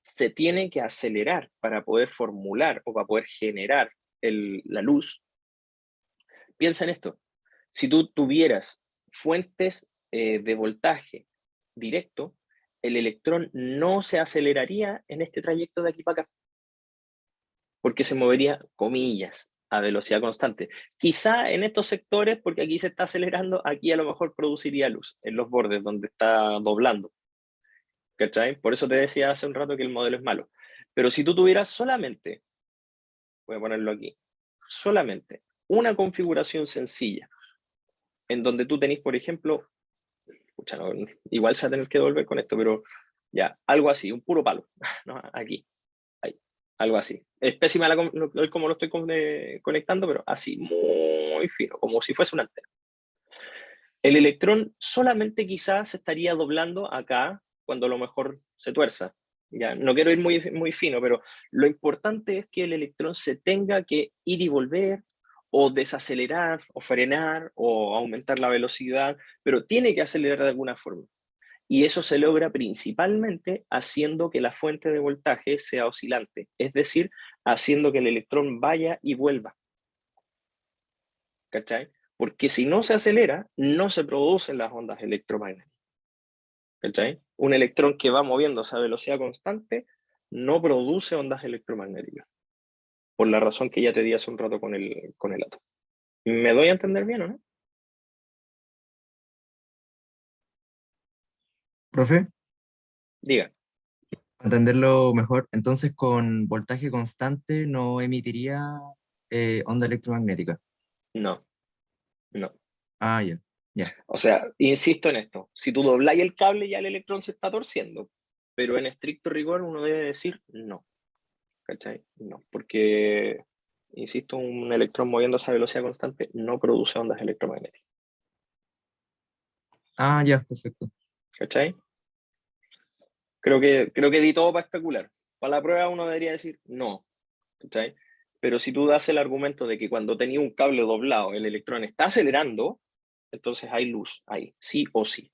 se tiene que acelerar para poder formular o para poder generar la luz, piensa en esto. Si tú tuvieras fuentes de voltaje directo, el electrón no se aceleraría en este trayecto de aquí para acá, porque se movería, comillas, a velocidad constante. Quizá en estos sectores, porque aquí se está acelerando, aquí a lo mejor produciría luz, en los bordes donde está doblando. ¿Cachai? Por eso te decía hace un rato que el modelo es malo. Pero si tú tuvieras solamente, voy a ponerlo aquí, solamente una configuración sencilla, en donde tú tenés, por ejemplo, pucha, no, igual se va a tener que devolver con esto, pero ya, algo así, un puro palo, ¿no? Aquí, ahí, algo así. Es pésima como lo estoy conectando, pero así, muy fino, como si fuese una antena. El electrón solamente quizás se estaría doblando acá cuando a lo mejor se tuerza. Ya, no quiero ir muy fino, pero lo importante es que el electrón se tenga que ir y volver, o desacelerar, o frenar, o aumentar la velocidad, pero tiene que acelerar de alguna forma. Y eso se logra principalmente haciendo que la fuente de voltaje sea oscilante, es decir, haciendo que el electrón vaya y vuelva. ¿Cachai? Porque si no se acelera, no se producen las ondas electromagnéticas. ¿Cachai? Un electrón que va moviéndose a velocidad constante no produce ondas electromagnéticas, por la razón que ya te di hace un rato con el átomo. ¿Me doy a entender bien o no? Profe, Diga. para entenderlo mejor, entonces con voltaje constante no emitiría onda electromagnética. No, no. Ah, ya, ya. O sea, insisto en esto, si tú dobláis el cable ya el electrón se está torciendo, pero en estricto rigor uno debe decir no. ¿Cachai? No, porque, insisto, un electrón moviéndose a velocidad constante no produce ondas electromagnéticas. Ah, ya, perfecto. ¿Cachai? Creo que di todo para especular. Para la prueba uno debería decir no. ¿Cachai? Pero si tú das el argumento de que cuando tenía un cable doblado el electrón está acelerando, entonces hay luz ahí, sí o sí.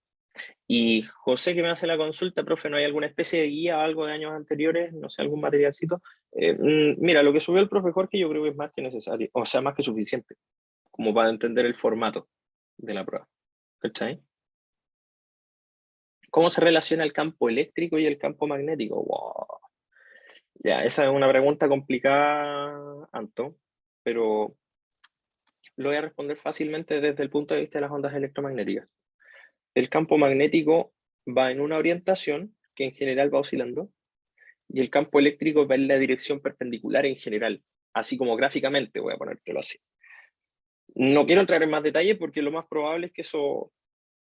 Y José, que me hace la consulta, profe, ¿no hay alguna especie de guía o algo de años anteriores? No sé, algún materialcito. Mira, lo que subió el profe Jorge yo creo que es más que necesario, o sea, más que suficiente, como para entender el formato de la prueba. ¿Cachai? ¿Cómo se relaciona el campo eléctrico y el campo magnético? Wow. Ya, esa es una pregunta complicada, Anto, pero lo voy a responder fácilmente desde el punto de vista de las ondas electromagnéticas. El campo magnético va en una orientación que en general va oscilando, y el campo eléctrico va en la dirección perpendicular en general, así como gráficamente, voy a ponértelo así. No quiero entrar en más detalle porque lo más probable es que eso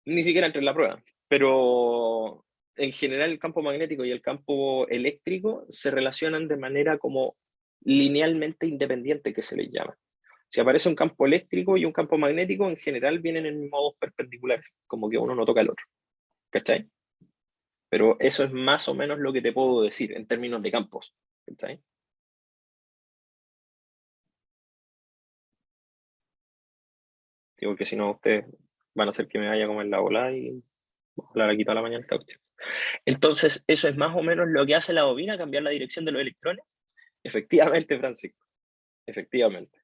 ni siquiera entre en la prueba, pero en general el campo magnético y el campo eléctrico se relacionan de manera como linealmente independiente, que se les llama. Si aparece un campo eléctrico y un campo magnético, en general vienen en modos perpendiculares, como que uno no toca el otro. ¿Cachai? Pero eso es más o menos lo que te puedo decir en términos de campos. ¿Cachai? Sí, porque si no, ustedes van a hacer que me vaya como en la bola y hablar aquí toda la mañana. Entonces, eso es más o menos lo que hace la bobina, cambiar la dirección de los electrones. Efectivamente, Francisco, efectivamente.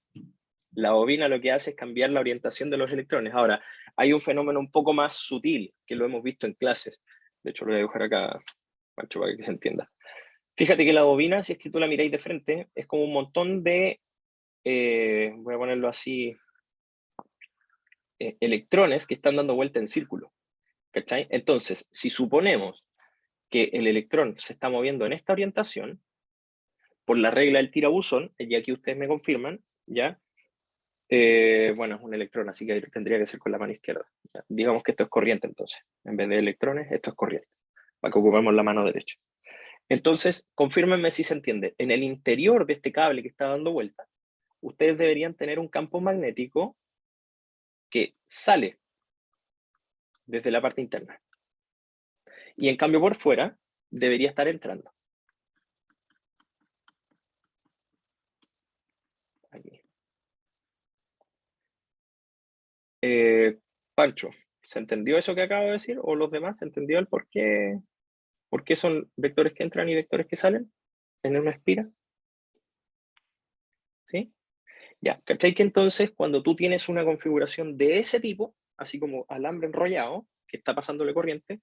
La bobina lo que hace es cambiar la orientación de los electrones. Ahora, hay un fenómeno un poco más sutil que lo hemos visto en clases. De hecho, lo voy a dibujar acá, Pancho, para que se entienda. Fíjate que la bobina, si es que tú la miráis de frente, es como un montón de, voy a ponerlo así, electrones que están dando vuelta en círculo. ¿Cachai? Entonces, si suponemos que el electrón se está moviendo en esta orientación, por la regla del tirabuzón, y aquí ustedes me confirman, ¿ya? Bueno, es un electrón, así que tendría que ser con la mano izquierda. ¿Ya? Digamos que esto es corriente, entonces. En vez de electrones, esto es corriente, para que ocupemos la mano derecha. Entonces, confírmenme si se entiende. En el interior de este cable que está dando vuelta, ustedes deberían tener un campo magnético que sale desde la parte interna. Y en cambio por fuera, debería estar entrando. Aquí. Pancho, ¿se entendió eso que acabo de decir? ¿O los demás se entendió el por qué son vectores que entran y vectores que salen en una espira? ¿Sí? Ya, ¿cachai? Que entonces cuando tú tienes una configuración de ese tipo, así como alambre enrollado, que está pasándole corriente,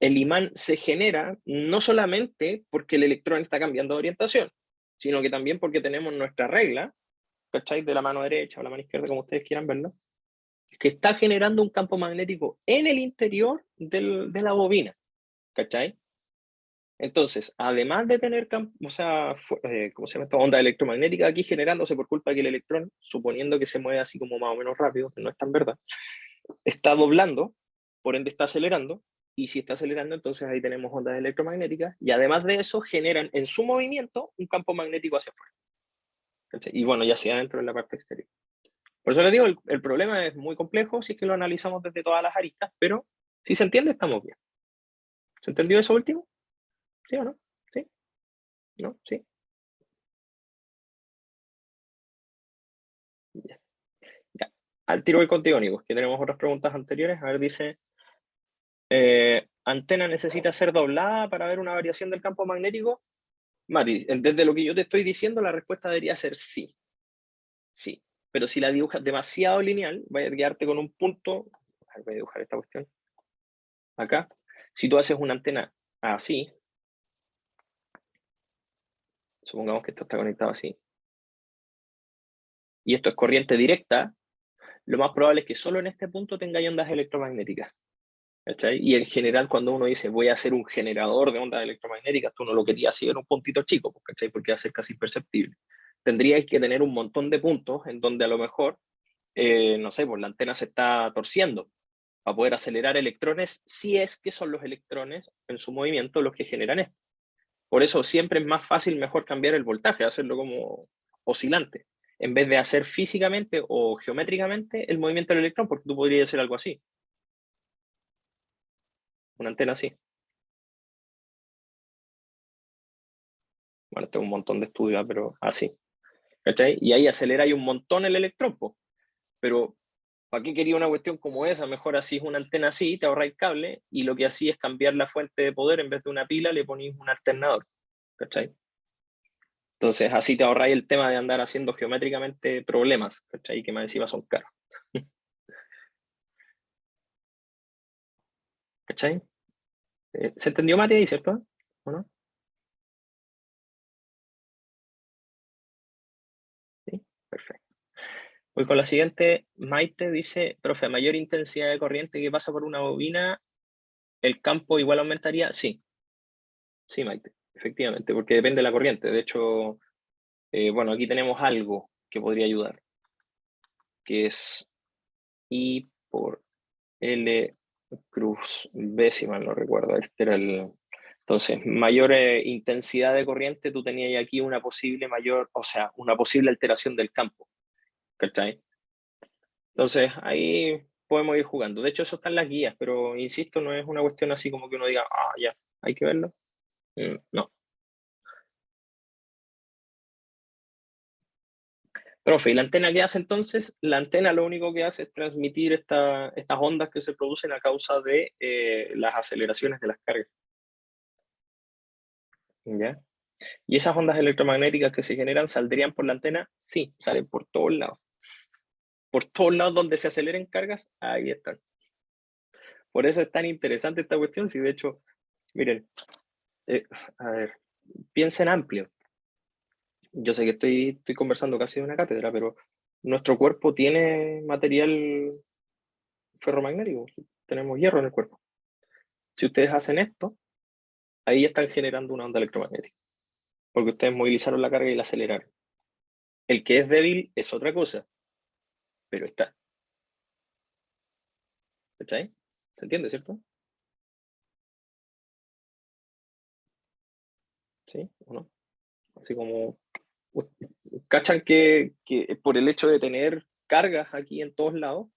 el imán se genera no solamente porque el electrón está cambiando de orientación, sino que también porque tenemos nuestra regla, ¿cachai? De la mano derecha o la mano izquierda, como ustedes quieran verlo, que está generando un campo magnético en el interior de la bobina, ¿cachai? Entonces, además de tener ¿cómo se llama esta onda electromagnética aquí generándose por culpa de que el electrón, suponiendo que se mueve así como más o menos rápido, que no es tan verdad, está doblando, por ende está acelerando, y si está acelerando, entonces ahí tenemos ondas electromagnéticas, y además de eso generan en su movimiento un campo magnético hacia afuera. ¿Cachai? Y bueno, ya sea dentro de la parte exterior. Por eso les digo, el problema es muy complejo si es que lo analizamos desde todas las aristas, pero si se entiende, estamos bien. ¿Se entendió eso último? ¿Sí o no? ¿Sí? ¿No? ¿Sí? Yes. Ya. Al tiro voy contigo, Nico, que tenemos otras preguntas anteriores. A ver, dice, ¿antena necesita ser doblada para ver una variación del campo magnético? Mati, desde lo que yo te estoy diciendo, la respuesta debería ser sí. Sí. Pero si la dibujas demasiado lineal, vaya a quedarte con un punto. A ver, voy a dibujar esta cuestión. Acá. Si tú haces una antena así, supongamos que esto está conectado así, y esto es corriente directa, lo más probable es que solo en este punto tenga ondas electromagnéticas. ¿Cachai? Y en general, cuando uno dice voy a hacer un generador de ondas electromagnéticas, tú no lo querías hacer en un puntito chico, ¿cachai? Porque va a ser casi imperceptible. Tendríais que tener un montón de puntos en donde a lo mejor, no sé, pues la antena se está torciendo para poder acelerar electrones, si es que son los electrones en su movimiento los que generan esto. Por eso siempre es más fácil, mejor cambiar el voltaje, hacerlo como oscilante, en vez de hacer físicamente o geométricamente el movimiento del electrón, porque tú podrías hacer algo así. Una antena así. Bueno, tengo un montón de estudios, pero así. ¿Cachai? Y ahí acelera un montón el electrón, po. Pero ¿para qué quería una cuestión como esa? Mejor así es una antena así, te ahorráis cable, y lo que hacía es cambiar la fuente de poder, en vez de una pila le ponéis un alternador. ¿Cachai? Entonces así te ahorráis el tema de andar haciendo geométricamente problemas, ¿cachai? Que más encima son caros. ¿Cachai? ¿Se entendió, Mati, ahí, cierto? ¿O no? Sí, perfecto. Voy con la siguiente. Maite dice, profe, a mayor intensidad de corriente que pasa por una bobina, ¿el campo igual aumentaría? Sí. Sí, Maite, efectivamente, porque depende de la corriente. De hecho, bueno, aquí tenemos algo que podría ayudar, que es I por L cruz B, si mal no recuerdo. Este era el... Entonces, mayor intensidad de corriente, tú tenías aquí una posible mayor, o sea, una posible alteración del campo. ¿Cachai? Entonces, ahí podemos ir jugando. De hecho, eso está en las guías, pero insisto, no es una cuestión así como que uno diga, ah, ya, hay que verlo. No. Profe, ¿y la antena qué hace entonces? La antena lo único que hace es transmitir estas ondas que se producen a causa de las aceleraciones de las cargas. ¿Ya? ¿Y esas ondas electromagnéticas que se generan saldrían por la antena? Sí, salen por todos lados. Por todos lados donde se aceleren cargas, ahí están. Por eso es tan interesante esta cuestión. Si de hecho, miren, a ver, piensen amplio. Yo sé que estoy conversando casi de una cátedra, pero nuestro cuerpo tiene material ferromagnético. Tenemos hierro en el cuerpo. Si ustedes hacen esto, ahí ya están generando una onda electromagnética, porque ustedes movilizaron la carga y la aceleraron. El que es débil es otra cosa, pero está. ¿Cachai? ¿Se entiende, cierto? ¿Sí o no? Así como, ¿cachan que por el hecho de tener cargas aquí en todos lados,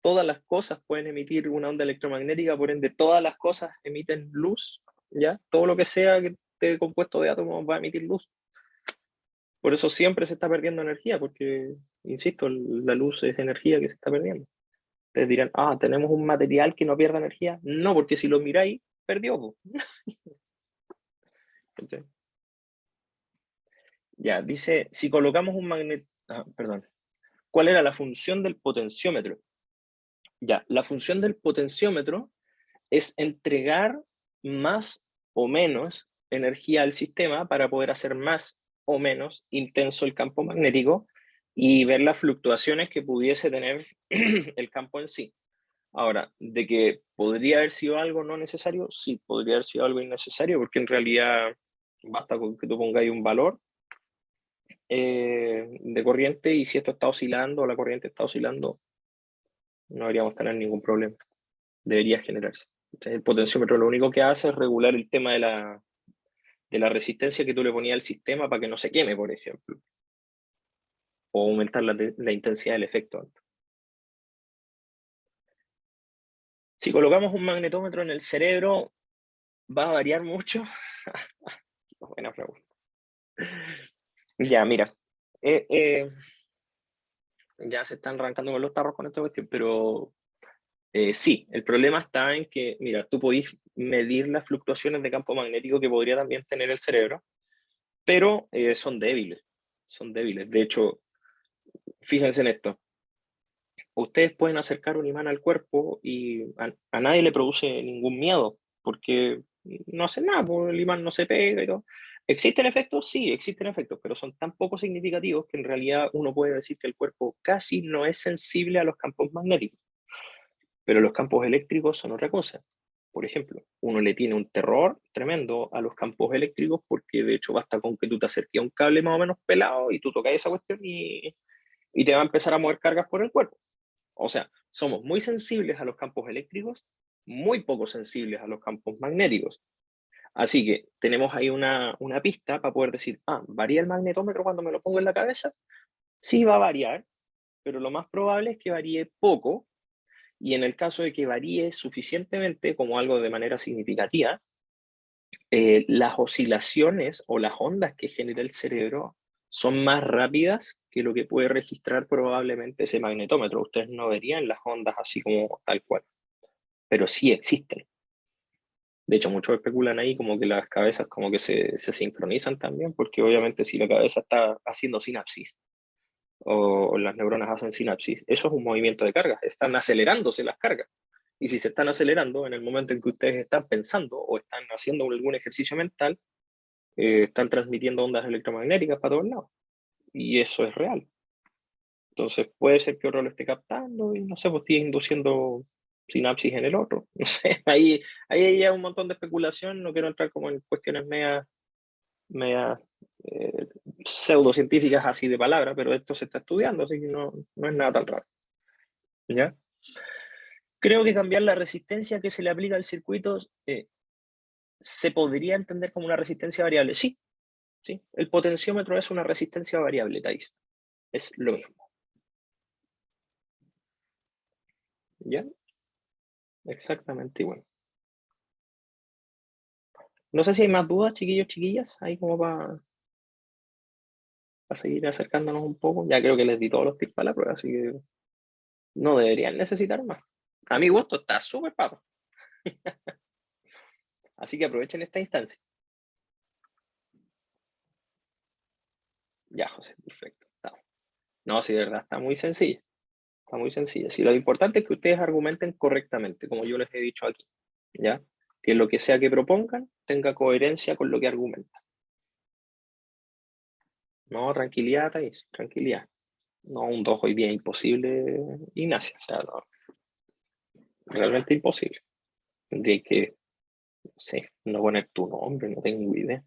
todas las cosas pueden emitir una onda electromagnética, por ende todas las cosas emiten luz, ¿ya? Todo lo que sea que esté compuesto de átomos va a emitir luz. Por eso siempre se está perdiendo energía, porque, insisto, la luz es energía que se está perdiendo. Ustedes dirán, ah, ¿tenemos un material que no pierda energía? No, porque si lo miráis, perdió. Po. Ya, dice, si colocamos un magneto... perdón. ¿Cuál era la función del potenciómetro? Ya, la función del potenciómetro es entregar más o menos energía al sistema para poder hacer más o menos intenso el campo magnético y ver las fluctuaciones que pudiese tener el campo en sí. Ahora, de que podría haber sido algo no necesario, sí, podría haber sido algo innecesario, porque en realidad basta con que tú pongáis un valor de corriente, y si esto está oscilando o la corriente está oscilando, no deberíamos tener ningún problema. Debería generarse. Entonces, el potenciómetro lo único que hace es regular el tema de la resistencia que tú le ponías al sistema para que no se queme, por ejemplo, o aumentar la intensidad del efecto. Si colocamos un magnetómetro en el cerebro, ¿va a variar mucho? Buena pregunta. Ya, mira. Ya se están arrancando con los tarros con esta cuestión, pero sí, el problema está en que, mira, tú podés medir las fluctuaciones de campo magnético que podría también tener el cerebro, pero son débiles, son débiles. De hecho, fíjense en esto. Ustedes pueden acercar un imán al cuerpo y a nadie le produce ningún miedo, porque no hace nada, porque el imán no se pega y todo. ¿Existen efectos? Sí, existen efectos, pero son tan poco significativos que en realidad uno puede decir que el cuerpo casi no es sensible a los campos magnéticos. Pero los campos eléctricos son otra cosa. Por ejemplo, uno le tiene un terror tremendo a los campos eléctricos, porque de hecho basta con que tú te acerques a un cable más o menos pelado y tú tocas esa cuestión y te va a empezar a mover cargas por el cuerpo. O sea, somos muy sensibles a los campos eléctricos, muy poco sensibles a los campos magnéticos. Así que tenemos ahí una pista para poder decir, ¿varía el magnetómetro cuando me lo pongo en la cabeza? Sí, va a variar, pero lo más probable es que varíe poco, y en el caso de que varíe suficientemente como algo de manera significativa, las oscilaciones o las ondas que genera el cerebro son más rápidas que lo que puede registrar probablemente ese magnetómetro. Ustedes no verían las ondas así como tal cual, pero sí existen. De hecho, muchos especulan ahí como que las cabezas como que se sincronizan también, porque obviamente si la cabeza está haciendo sinapsis o las neuronas hacen sinapsis, eso es un movimiento de cargas, están acelerándose las cargas. Y si se están acelerando en el momento en que ustedes están pensando o están haciendo algún ejercicio mental, están transmitiendo ondas electromagnéticas para todos lados. Y eso es real. Entonces puede ser que otro lo esté captando y no sé, pues esté induciendo sinapsis en el otro. No sé, ahí hay ya un montón de especulación. No quiero entrar como en cuestiones media pseudocientíficas así de palabra, pero esto se está estudiando, así que no es nada tan raro. ¿Ya? Creo que cambiar la resistencia que se le aplica al circuito se podría entender como una resistencia variable. Sí, sí. El potenciómetro es una resistencia variable, Thais. Es lo mismo. ¿Ya? Exactamente igual. No sé si hay más dudas, chiquillos, chiquillas, ahí como para seguir acercándonos un poco. Ya creo que les di todos los tips para la prueba, así que no deberían necesitar más. A mi gusto está súper papo. Así que aprovechen esta instancia. Ya, José, perfecto. No, sí, de verdad, está muy sencilla. Está muy sencilla. Sí, lo importante es que ustedes argumenten correctamente, como yo les he dicho aquí. ¿Ya? Que lo que sea que propongan tenga coherencia con lo que argumentan. No, tranquilidad, Thais, tranquilidad. No, un 2 hoy día imposible, Ignacia. O sea, no, realmente imposible. Tendría que, no sé, no poner tu nombre, no tengo idea.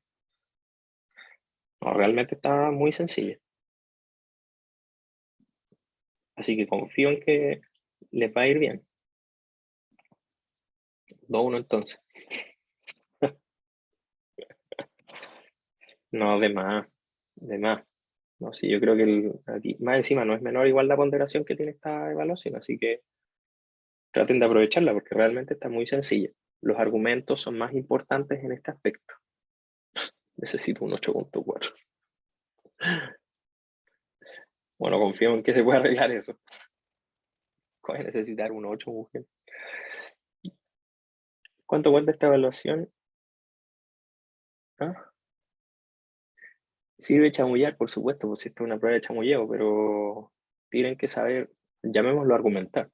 No, realmente está muy sencilla. Así que confío en que les va a ir bien. 2-1 entonces. No, de más, de más. No, sí, yo creo que aquí, más encima no es menor igual la ponderación que tiene esta evaluación, así que traten de aprovecharla porque realmente está muy sencilla. Los argumentos son más importantes en este aspecto. Necesito un 8.4. Bueno, confío en que se pueda arreglar eso. Voy a necesitar un 8, mujer. ¿Cuánto cuenta esta evaluación? ¿Ah? Sirve chamullar, por supuesto, pues si esto es una prueba de chamulleo, pero tienen que saber, llamémoslo argumentar.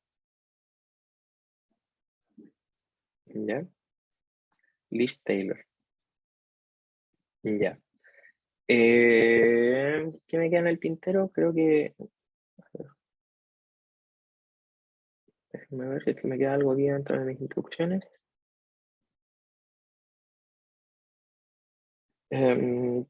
¿Ya? Liz Taylor. Ya. ¿Qué me queda en el tintero? Creo que Déjenme ver si es que me queda algo aquí dentro de mis instrucciones. Em,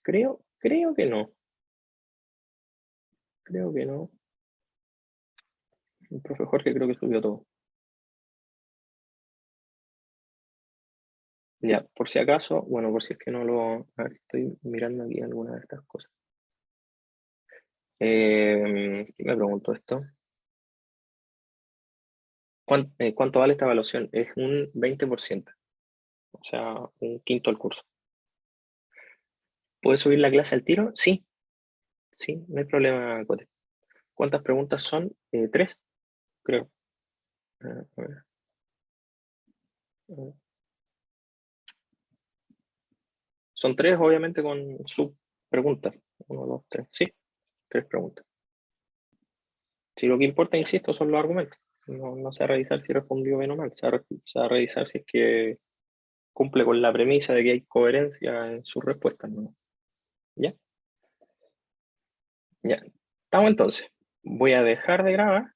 creo que no. Creo que no. El profe Jorge creo que subió todo. Ya, por si acaso, bueno, por si es que no lo... A ver, estoy mirando aquí alguna de estas cosas. ¿Quién me preguntó esto? ¿Cuánto vale esta evaluación? Es un 20%, o sea, un quinto del curso. ¿Puedes subir la clase al tiro? Sí, sí, no hay problema, Cote. ¿Cuántas preguntas son? 3, creo. A ver, a ver. Son 3, obviamente, con su pregunta. 1, 2, 3. Sí, 3 preguntas. Si lo que importa, insisto, son los argumentos. No se va a revisar si respondió bien o mal. Se va a revisar si es que cumple con la premisa de que hay coherencia en sus respuestas, ¿no? ¿Ya? Ya. Estamos entonces. Voy a dejar de grabar